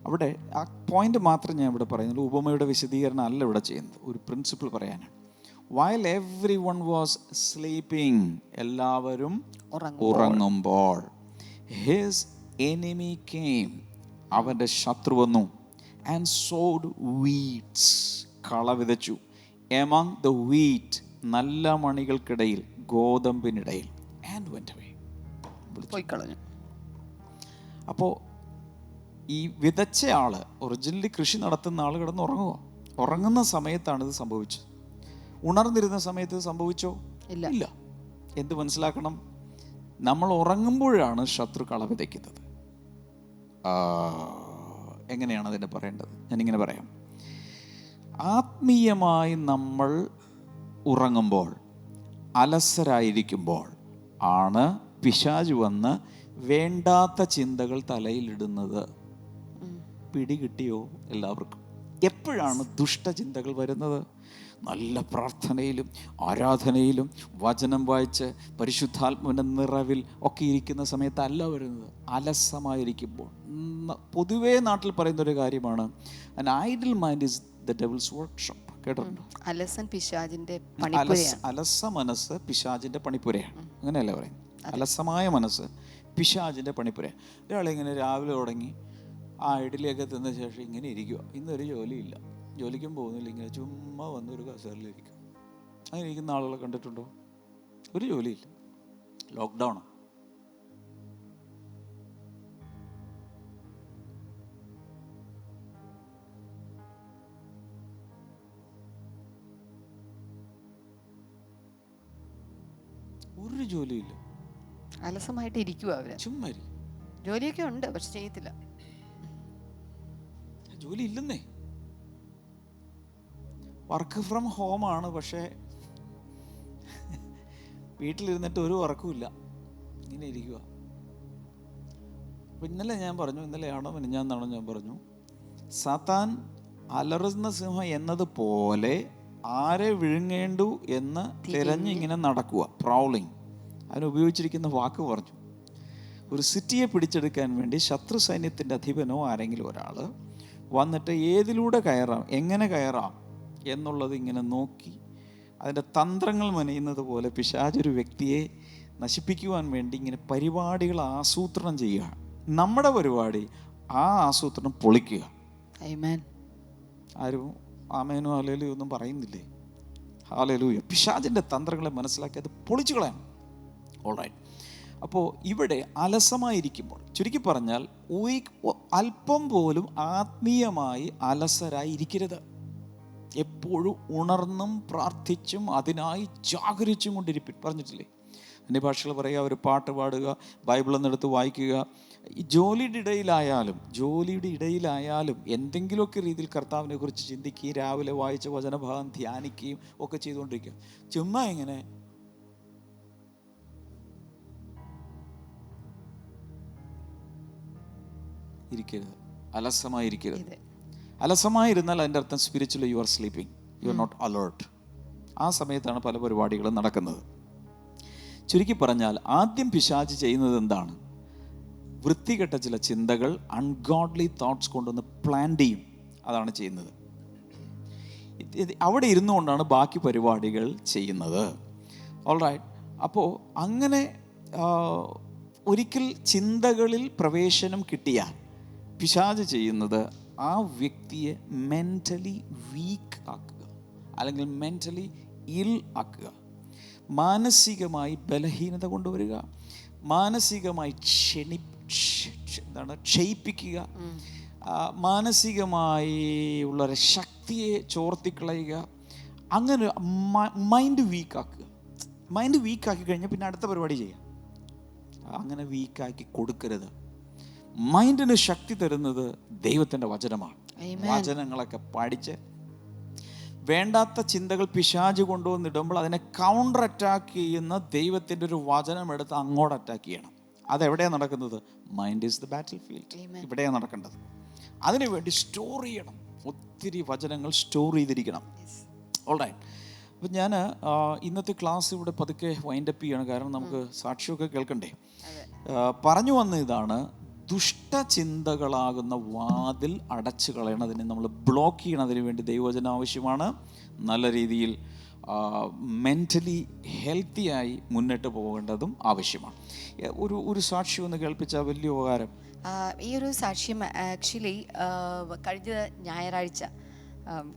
അവിടെ ആ പോയിന്റ് മാത്രം ഞാൻ ഇവിടെ പറയുന്നത്, ഉപമയുടെ വിശദീകരണം അല്ല ഇവിടെ ചെയ്യുന്നത്, ഒരു പ്രിൻസിപ്പിൾ പറയാനാണ്. While every one was sleeping, എല്ലാവരും ഉറങ്ങുമ്പോൾ, ഹിസ് എനിമി കെയിം, അവൻ്റെ ശത്രു വന്നു, ആൻഡ് സോഡ് വീറ്റ്സ്, കള വിതച്ചു, എമംഗ് ദ വീറ്റ്, നല്ല മണികൾക്കിടയിൽ, ഗോതമ്പിനിടയിൽ, ആൻഡ് വെന്റ് അവേ, പോയി കളഞ്ഞു. അപ്പോൾ ഈ വിതച്ച ആള്, ഒറിജിനലി കൃഷി നടത്തുന്ന ആൾ കിടന്ന് ഉറങ്ങുന്ന സമയത്താണ് ഇത് സംഭവിച്ചത്. ഉണർന്നിരുന്ന സമയത്ത് സംഭവിച്ചോ? ഇല്ല. എന്ത് മനസ്സിലാക്കണം? നമ്മൾ ഉറങ്ങുമ്പോഴാണ് ശത്രു കള വിതയ്ക്കുന്നത്. എങ്ങനെയാണ് അതിനെ പറയേണ്ടത്? ഞാനിങ്ങനെ പറയാം. ആത്മീയമായി നമ്മൾ ഉറങ്ങുമ്പോൾ, അലസരായിരിക്കുമ്പോൾ ആണ് പിശാച് വന്ന് വേണ്ടാത്ത ചിന്തകൾ തലയിലിടുന്നത്. പിടികിട്ടിയോ എല്ലാവർക്കും? എപ്പോഴാണ് ദുഷ്ടചിന്തകൾ വരുന്നത്? നല്ല പ്രാർത്ഥനയിലും ആരാധനയിലും വചനം വായിച്ച് പരിശുദ്ധാത്മാവിൻ്റെ നിറവിൽ ഒക്കെ ഇരിക്കുന്ന സമയത്തല്ല വരുന്നത്, അലസമായിരിക്കുമ്പോൾ. പൊതുവേ നാട്ടിൽ പറയുന്നൊരു കാര്യമാണ്, an idle mind is the devil's workshop. കേട്ടിട്ടുണ്ടോ? അലസൻ പിശാചിന്റെ അലസ മനസ്സ് പിശാചിന്റെ പണിപ്പുരയാണ്, അങ്ങനെയല്ല പറയുന്നത്. അലസമായ മനസ്സ് പിശാചിന്റെ പണിപ്പുരയാണ്. ഒരാളിങ്ങനെ രാവിലെ തുടങ്ങി ആ ഇഡലിയൊക്കെ തിന്ന ശേഷം ഇങ്ങനെ ഇരിക്കുക, ഇന്നൊരു ജോലിയില്ല, ജോലിക്കും പോകുന്നില്ല, ഇങ്ങനെ ചുമ്മാ വന്ന് ഒരു കസേരയിലിരിക്കും. അങ്ങനെ ഇരിക്കുന്ന ആളുകളെ കണ്ടിട്ടുണ്ടോ? ഒരു ജോലിയില്ല, ലോക്ക്ഡൗൺ. ഒരു ജോലിയില്ല, അലസമായിട്ട് ഇരിക്കുക അവര്. ചുമ്മാ ജോലിയൊക്കെ ഉണ്ട്, പക്ഷെ ചെയ്യത്തില്ല. ജോലി ഇല്ലെന്നേ, വർക്ക് ഫ്രം ഹോമാണ്, പക്ഷേ വീട്ടിലിരുന്നിട്ട് ഒരു വർക്കുമില്ല, ഇങ്ങനെ ഇരിക്കുക. അപ്പം ഇന്നലെ ഞാൻ പറഞ്ഞു, ഇന്നലെയാണോ മിനിഞ്ഞാന്നാണോ ഞാൻ പറഞ്ഞു, സാത്താൻ അലറുന്ന സിംഹം എന്നതുപോലെ ആരെ വിഴുങ്ങേണ്ടു എന്ന് തിരഞ്ഞിങ്ങനെ നടക്കുക, പ്രൗളിങ്. അതിനുപയോഗിച്ചിരിക്കുന്ന വാക്ക് പറഞ്ഞു, ഒരു സിറ്റിയെ പിടിച്ചെടുക്കാൻ വേണ്ടി ശത്രു സൈന്യത്തിൻ്റെ അധിപനോ ആരെങ്കിലും ഒരാൾ വന്നിട്ട് ഏതിലൂടെ കയറാം, എങ്ങനെ കയറാം എന്നുള്ളത് ഇങ്ങനെ നോക്കി അതിൻ്റെ തന്ത്രങ്ങൾ മെനയുന്നത് പോലെ പിശാചൊരു വ്യക്തിയെ നശിപ്പിക്കുവാൻ വേണ്ടി ഇങ്ങനെ പരിപാടികൾ ആസൂത്രണം ചെയ്യുക. നമ്മുടെ പരിപാടി ആ ആസൂത്രണം പൊളിക്കുക. ആരും ആമേനോ ഹല്ലേലൂയ ഒന്നും പറയുന്നില്ലേ? ഹല്ലേലൂയ. പിശാചിൻ്റെ തന്ത്രങ്ങളെ മനസ്സിലാക്കി അത് പൊളിച്ചു കളയണം. ഓൾറൈറ്റ്. അപ്പോൾ ഇവിടെ അലസമായിരിക്കുമ്പോൾ, ചുരുക്കി പറഞ്ഞാൽ അല്പം പോലും ആത്മീയമായി അലസരായി ഇരിക്കരുത്. എപ്പോഴും ഉണർന്നും പ്രാർത്ഥിച്ചും അതിനായി ജാഗരിച്ചും കൊണ്ടിരിപ്പിൻ. പറഞ്ഞിട്ടില്ലേ? അന്യഭാഷകൾ പറയുക, ഒരു പാട്ട് പാടുക, ബൈബിളെന്നെടുത്ത് വായിക്കുക. ഈ ജോലിയുടെ ഇടയിലായാലും എന്തെങ്കിലുമൊക്കെ രീതിയിൽ കർത്താവിനെ കുറിച്ച് ചിന്തിക്കുകയും രാവിലെ വായിച്ച വചനഭാഗം ധ്യാനിക്കുകയും ഒക്കെ ചെയ്തുകൊണ്ടിരിക്കുക. ചുമ്മാ ഇങ്ങനെ ഇരിക്കരുത്, അലസമായിരിക്കരുത്. അലസമായിരുന്നാൽ അതിൻ്റെ അർത്ഥം spiritually you are sleeping, you are not alert. ആ സമയത്താണ് പല പരിപാടികളും നടക്കുന്നത്. ചുരുക്കി പറഞ്ഞാൽ ആദ്യം പിശാച് ചെയ്യുന്നത് എന്താണ്? വൃത്തികെട്ട ചില ചിന്തകൾ, അൺഗോഡ്ലി തോട്ട്സ് കൊണ്ടുവന്ന് പ്ലാൻ ചെയ്യും. അതാണ് ചെയ്യുന്നത്. അവിടെ ഇരുന്നുകൊണ്ടാണ് ബാക്കി പരിപാടികൾ ചെയ്യുന്നത്. ഓൾറൈറ്റ്. അപ്പോൾ അങ്ങനെ ഒരിക്കൽ ചിന്തകളിൽ പ്രവേശനം കിട്ടിയാൽ പിശാച് ചെയ്യുന്നത് ആ വ്യക്തിയെ മെൻ്റലി വീക്ക് ആക്കുക, അല്ലെങ്കിൽ മെൻ്റലി ഇൽ ആക്കുക, മാനസികമായി ബലഹീനത കൊണ്ടുവരിക, മാനസികമായി ക്ഷയിപ്പിക്കുക, മാനസികമായി ഉള്ള ശക്തിയെ ചോർത്തിക്കളയുക. അങ്ങനെ മൈൻഡ് വീക്കാക്കുക. മൈൻഡ് വീക്കാക്കി കഴിഞ്ഞാൽ പിന്നെ അടുത്ത പരിപാടി ചെയ്യാം. അങ്ങനെ വീക്കാക്കി കൊടുക്കരുത്. മൈൻഡിന് ശക്തി തരുന്നത് ദൈവത്തിൻ്റെ വചനമാണ്. വചനങ്ങളൊക്കെ പഠിച്ച് വേണ്ടാത്ത ചിന്തകൾ പിശാച് കൊണ്ടുവന്നിടുമ്പോൾ അതിനെ കൗണ്ടർ അറ്റാക്ക് ചെയ്യുന്ന ദൈവത്തിൻ്റെ ഒരു വചനം എടുത്ത് അങ്ങോട്ട് അറ്റാക്ക് ചെയ്യണം. അതെവിടെയാണ് നടക്കുന്നത്? Mind is the battle field. ഇവിടെയാണ് നടക്കേണ്ടത്. അതിനുവേണ്ടി സ്റ്റോർ ചെയ്യണം. ഒത്തിരി വചനങ്ങൾ സ്റ്റോർ ചെയ്തിരിക്കണം. ഓൾറൈറ്റ്. അപ്പം ഞാൻ ഇന്നത്തെ ക്ലാസ് ഇവിടെ പതുക്കെ വൈൻഡപ്പ് ചെയ്യണം, കാരണം നമുക്ക് സാക്ഷിയൊക്കെ കേൾക്കണ്ടേ. പറഞ്ഞു വന്ന ഇതാണ്, ദുഷ്ടചിന്തകളാകുന്ന വാതിൽ അടച്ചു കളയണതിന്, നമ്മൾ ബ്ലോക്ക് ചെയ്യണതിന് വേണ്ടി ദൈവവചനം ആവശ്യമാണ്. നല്ല രീതിയിൽ മെൻ്റലി ഹെൽത്തിയായി മുന്നിട്ട് പോകേണ്ടതും ആവശ്യമാണ്. ഒരു സാക്ഷി ഒന്ന് കേൾപ്പിച്ചാൽ വലിയ ഉപകാരം. ഈ ഒരു സാക്ഷ്യം ആക്ച്വലി കഴിഞ്ഞ ഞായറാഴ്ച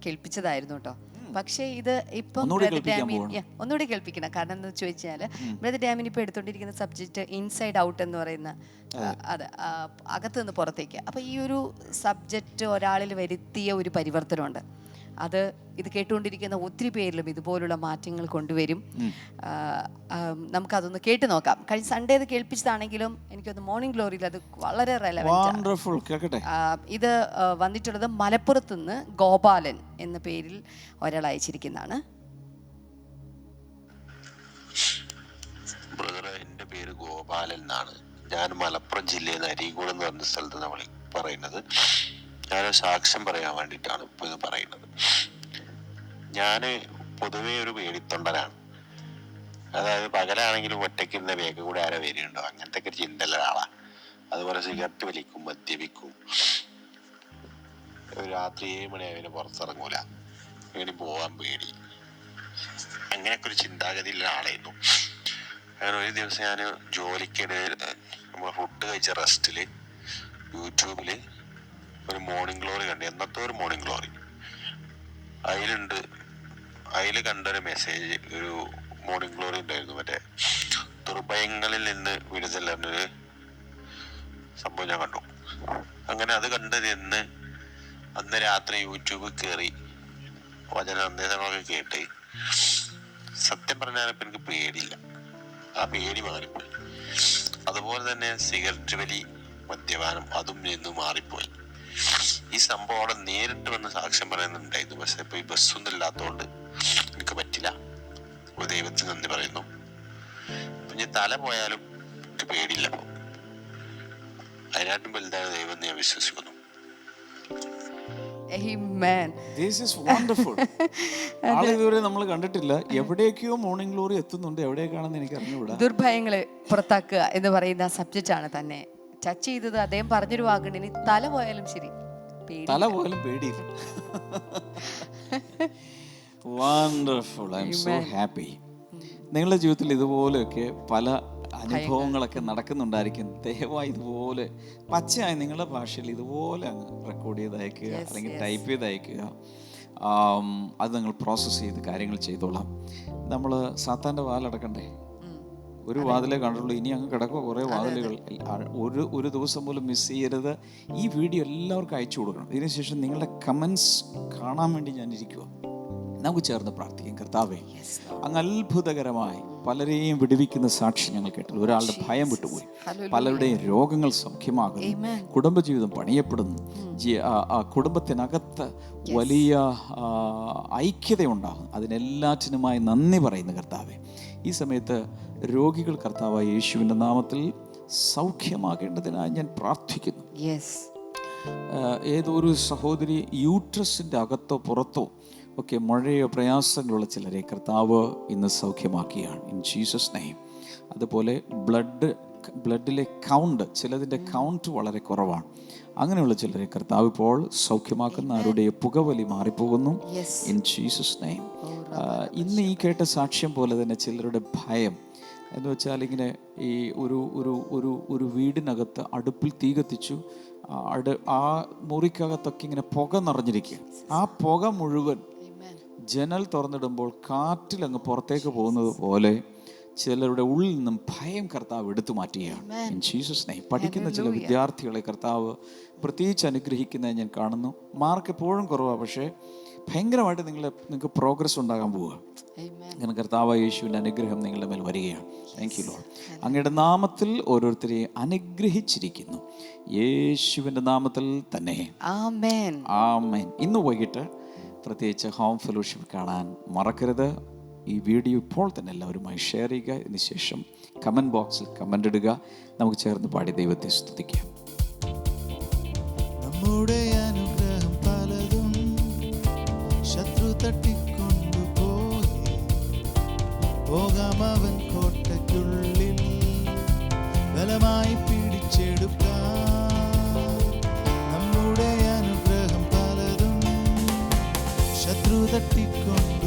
കേൾപ്പിച്ചതായിരുന്നു കേട്ടോ. പക്ഷേ ഇത് ഇപ്പം ഒന്നുകൂടി കേൾപ്പിക്കണം. കാരണം എന്താ ചോദിച്ചാൽ, ബ്രദർ ഡാമിൻ ഇപ്പം എടുത്തോണ്ടിരിക്കുന്ന സബ്ജക്റ്റ് ഇൻസൈഡ് ഔട്ട് എന്ന് പറയുന്ന, അത് അകത്ത് നിന്ന് പുറത്തേക്ക്. അപ്പം ഈ ഒരു സബ്ജക്റ്റ് ഒരാളിൽ വരുത്തിയ ഒരു പരിവർത്തനമുണ്ട്. അത് ഇത് കേട്ടുകൊണ്ടിരിക്കുന്ന ഒത്തിരി പേരിലും ഇതുപോലുള്ള മാറ്റങ്ങൾ കൊണ്ടുവരും. നമുക്കതൊന്ന് കേട്ട് നോക്കാം. കഴിഞ്ഞ സൺഡേ അത് കേൾപ്പിച്ചതാണെങ്കിലും എനിക്കൊന്ന് മോർണിംഗ് ഗ്ലോറിയിൽ അത് വളരെ റെലവന്റ്. ഇത് വന്നിട്ടുള്ളത് മലപ്പുറത്ത് നിന്ന് ഗോപാലൻ എന്ന പേരിൽ ഒരാൾ അയച്ചിരിക്കുന്നതാണ്. എൻ്റെ പേര് ഗോപാലൻ എന്നാണ്. ഞാൻ മലപ്പുറം ജില്ലയിൽ അരീക്കോട് എന്ന് പറഞ്ഞ സ്ഥലത്ത് പറയുന്നത്. ഞാനൊരു സാക്ഷ്യം പറയാൻ വേണ്ടിയിട്ടാണ് ഇപ്പോൾ ഇത് പറയുന്നത്. ഞാൻ പൊതുവേ ഒരു പേടിത്തൊണ്ടനാണ്. അതായത് പകലാണെങ്കിലും ഒറ്റയ്ക്ക് ഇരുന്ന വേഗം കൂടെ ആരോ വരികയുണ്ടോ അങ്ങനത്തെ ഒക്കെ ചിന്തയുള്ള ഒരാളാണ്. അതുപോലെ സിഗരറ്റ് വലിക്കും, മദ്യപിക്കും. രാത്രി 7 മണിയായാലും പുറത്തിറങ്ങൂല, എങ്ങനെ പോവാൻ പേടി, അങ്ങനെയൊക്കെ ഒരു ചിന്താഗതിയുള്ള ആളായിരുന്നു. അങ്ങനെ ഒരു ദിവസം ഞാൻ ജോലിക്കിടയിൽ നമ്മൾ ഫുഡ് കഴിച്ച റെസ്റ്റില് യൂട്യൂബിൽ ഒരു മോർണിംഗ് ഗ്ലോറി കണ്ടു. എന്നത്തെ ഒരു മോർണിംഗ് ഗ്ലോറി അതിൽ കണ്ടൊരു മെസ്സേജ്, ഒരു മോർണിംഗ് ഗ്ലോറി ഉണ്ടായിരുന്നു. മറ്റേ ദുർഭയങ്ങളിൽ നിന്ന് വിടുതൽ എന്നൊരു സംഭവം ഞാൻ കണ്ടു. അങ്ങനെ അത് കണ്ടതെന്ന് അന്ന് രാത്രി യൂട്യൂബിൽ കയറി വചന സന്ദേശങ്ങളൊക്കെ കേട്ട് സത്യം പറഞ്ഞാൽ ഇപ്പം എനിക്ക് പേടിയില്ല. ആ പേടി മാറിപ്പോയി. അതുപോലെ തന്നെ സിഗരറ്റ് വലി, മദ്യപാനം, അതും നിന്ന് മാറിപ്പോയി. ഈ സംഭവം അവിടെ നേരിട്ട് വന്ന് സാക്ഷ്യം പറയുന്നുണ്ടായിരുന്നു. പക്ഷെ ഇപ്പൊ ഈ ബസ്സൊന്നും ഇല്ലാത്തതുകൊണ്ട് എനിക്ക് പറ്റില്ല. ദൈവത്തിന് നന്ദി പറയുന്നു. പിന്നെ തല പോയാലും എനിക്ക് പേടിയില്ല. അതിനായിട്ടും വലുതാണ് ദൈവം ഞാൻ വിശ്വസിക്കുന്നു. ഇതുവരെ നമ്മൾ കണ്ടിട്ടില്ല. എവിടേക്കോ മോർണിംഗ് ഗ്ലോറി എത്തുന്നുണ്ട്, എവിടേക്കാണെന്ന് എനിക്ക് അറിഞ്ഞുകൂടാ. ദുർഭയങ്ങളെ പുറത്താക്കുക എന്ന് പറയുന്ന സബ്ജക്റ്റ് ആണ് തന്നെ ടച്ച് ചെയ്തത്. അദ്ദേഹം പറഞ്ഞൊരു വാക്കുണ്ട്, ഇനി തല പോയാലും ശരി, തല പോയാലും പേടിയില്ല. Wonderful, I am so happy. നിങ്ങളുടെ ജീവിതത്തിൽ ഇതുപോലെയൊക്കെ പല അനുഭവങ്ങളൊക്കെ നടക്കുന്നുണ്ടായിരിക്കും. ദയവായി ഇതുപോലെ പച്ചയായി നിങ്ങളുടെ ഭാഷയിൽ ഇതുപോലെ അങ്ങ് റെക്കോർഡ് ചെയ്ത് അയക്കുക, അല്ലെങ്കിൽ ടൈപ്പ് ചെയ്ത് അയക്കുക. അത് നിങ്ങൾ പ്രോസസ്സ് ചെയ്ത് കാര്യങ്ങൾ ചെയ്തോളാം. നമ്മൾ സാത്താൻ്റെ വാലടക്കണ്ടേ? ഒരു വാതിലേ കണ്ടുള്ളൂ, ഇനി അങ്ങ് കിടക്കുക കുറേ വാതിലുകൾ. ഒരു ദിവസം പോലും മിസ് ചെയ്യരുത്. ഈ വീഡിയോ എല്ലാവർക്കും അയച്ചു കൊടുക്കണം. ഇതിനുശേഷം നിങ്ങളുടെ കമൻസ് കാണാൻ വേണ്ടി ഞാൻ ഇരിക്കുക. നമുക്ക് ചേർന്ന് പ്രാർത്ഥിക്കാം. കർത്താവേ, അങ്ങ് അത്ഭുതകരമായി പലരെയും വിടുവിക്കുന്ന സാക്ഷി ഞങ്ങൾ കേട്ടു. ഒരാളുടെ ഭയം വിട്ടുപോയി, പലരുടെയും രോഗങ്ങൾ സൗഖ്യമാകുന്നു, കുടുംബജീവിതം പണിയപ്പെടുന്നു, കുടുംബത്തിനകത്ത് വലിയ ഐക്യതയുണ്ടാകും. അതിനെല്ലാറ്റിനുമായി നന്ദി പറയുന്നു കർത്താവേ. ഈ സമയത്ത് രോഗികൾ കർത്താവായ യേശുവിൻ്റെ നാമത്തിൽ സൗഖ്യമാകേണ്ടതിനായി ഞാൻ പ്രാർത്ഥിക്കുന്നു. ഏതൊരു സഹോദരി യൂട്രസിൻ്റെ അകത്തോ പുറത്തോ ഒക്കെ മഴയോ പ്രയാസങ്ങളുള്ള ചിലരെ കർത്താവ് ഇന്ന് സൗഖ്യമാക്കിയാണ്, ഇൻ ജീസസ് നെയിം. അതുപോലെ ബ്ലഡിലെ കൗണ്ട്, ചിലതിൻ്റെ കൗണ്ട് വളരെ കുറവാണ്. അങ്ങനെയുള്ള ചിലരെ കർത്താവ് ഇപ്പോൾ സൗഖ്യമാക്കുന്ന, ആരുടെ പുകവലി മാറിപ്പോകുന്നു, ഇൻ ജീസസ് നെയിം. ഇന്ന് ഈ കേട്ട സാക്ഷ്യം പോലെ തന്നെ ചിലരുടെ ഭയം എന്ന് വെച്ചാൽ, ഇങ്ങനെ ഈ ഒരു വീടിനകത്ത് അടുപ്പിൽ തീ കത്തിച്ചു, ആ മുറിക്കകത്തൊക്കെ ഇങ്ങനെ പുക നിറഞ്ഞിരിക്കുക. ആ പുക മുഴുവൻ ജനൽ തുറന്നിടുമ്പോൾ കാറ്റിലങ്ങ് പുറത്തേക്ക് പോകുന്നത് പോലെ ചിലരുടെ ഉള്ളിൽ നിന്നും ഭയം കർത്താവ് എടുത്തു മാറ്റുകയാണ്, ഇൻ ജീസസ് നെയിം. പഠിക്കുന്ന ചില വിദ്യാർത്ഥികളെ കർത്താവ് പ്രത്യേകിച്ച് അനുഗ്രഹിക്കുന്നത് ഞാൻ കാണുന്നു. മാർക്ക് എപ്പോഴും കുറവാണ്, പക്ഷേ ഭയങ്കരമായിട്ട് നിങ്ങൾക്ക് പ്രോഗ്രസ് ഉണ്ടാകാൻ പോവുക. അങ്ങനെ കർത്താവായ യേശുവിൻ്റെ അനുഗ്രഹം നിങ്ങളുടെ മേൽ വരികയാണ്. Thank you Lord. അങ്ങയുടെ നാമത്തിൽ ഓരോരുത്തരെയും അനുഗ്രഹിച്ചിരിക്കുന്നു, യേശുവിൻ്റെ നാമത്തിൽ തന്നെ. ആമേൻ, ആമേൻ. ഇന്ന് വൈകിട്ട് പ്രത്യേകിച്ച് ഹോം ഫെലോഷിപ്പ് കാണാൻ മറക്കരുത്. ഈ വീഡിയോ ഇപ്പോൾ തന്നെ എല്ലാവരുമായി ഷെയർ ചെയ്യുക. ഇതിനുശേഷം കമൻറ്റ് ബോക്സിൽ കമൻ്റ് ഇടുക. നമുക്ക് ചേർന്ന് പാടി ദൈവത്തെ സ്തുതിക്കാം. നമ്മുടെ അനുഗ്രഹം പലതും ശത്രു തട്ടിക്കൊണ്ടുപോയി, പോകാം അവൻ കോട്ടയ്ക്കുള്ളിൽ ബലമായി പിടിച്ചു പിടിച്ചെടുക്കാം. നമ്മുടെ അനുഗ്രഹം പലതും ശത്രു തട്ടിക്കൊണ്ട്